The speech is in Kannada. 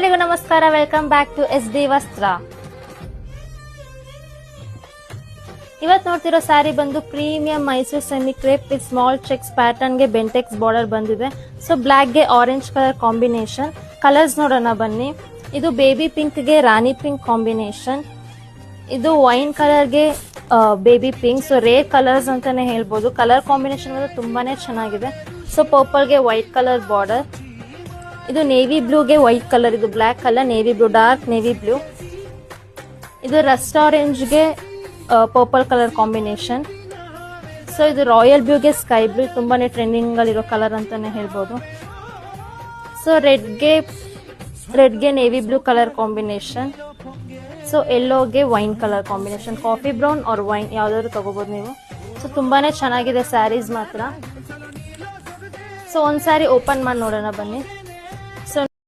ಎಲ್ಲರಿಗೂ ನಮಸ್ಕಾರ. ವೆಲ್ಕಮ್ ಬ್ಯಾಕ್ ಟು SD ವಸ್ತ್ರ. ಇವತ್ತು ನೋಡ್ತಿರೋ ಸ್ಯಾರಿ ಬಂದು premium Mysore semi crepe with small checks pattern ಗೆ ಬೆಂಟೆಕ್ಸ್ ಬಾರ್ಡರ್ ಬಂದಿದೆ. ಸೊ ಬ್ಲಾಕ್ ಗೆ ಆರೆಂಜ್ ಕಲರ್ ಕಾಂಬಿನೇಷನ್. ಕಲರ್ಸ್ ನೋಡೋಣ ಬನ್ನಿ. ಇದು ಬೇಬಿ ಪಿಂಕ್ ಗೆ ರಾಣಿ ಪಿಂಕ್ ಕಾಂಬಿನೇಷನ್. ಇದು ವೈನ್ ಕಲರ್ ಗೆ baby pink. So rare colours ಅಂತಾನೆ ಹೇಳ್ಬೋದು. ಕಲರ್ ಕಾಂಬಿನೇಷನ್ ತುಂಬಾನೇ ಚೆನ್ನಾಗಿದೆ. ಸೊ ಪರ್ಪಲ್ ಗೆ ವೈಟ್ ಕಲರ್ ಬಾರ್ಡರ್. ಇದು ನೇವಿ ಬ್ಲೂ ಗೆ ವೈಟ್ ಕಲರ್. ಇದು black colour, navy blue, dark navy blue. ಇದು ರಸ್ಟ್ ಆರೆಂಜ್ ಗೆ ಪರ್ಪಲ್ ಕಲರ್ ಕಾಂಬಿನೇಷನ್. ಸೊ ಇದು ರಾಯಲ್ ಬ್ಲೂ ಗೆ ಸ್ಕೈ ಬ್ಲೂ. ತುಂಬಾನೇ ಟ್ರೆಂಡಿಂಗ್ ಅಲ್ಲಿರೋ ಕಲರ್ ಅಂತಾನೆ ಹೇಳ್ಬೋದು. ಸೊ ರೆಡ್ ಗೆ navy blue colour combination. So ಯೆಲ್ಲೋಗೆ wine colour combination. Coffee brown or wine ಯಾವ್ದಾದ್ರು ತಗೋಬಹುದು ನೀವು. ಸೊ ತುಂಬಾನೇ ಚೆನ್ನಾಗಿದೆ ಸ್ಯಾರೀಸ್ ಮಾತ್ರ. ಸೊ ಒಂದ್ ಸ್ಯಾರಿ ಓಪನ್ ಮಾಡಿ ನೋಡೋಣ ಬನ್ನಿ.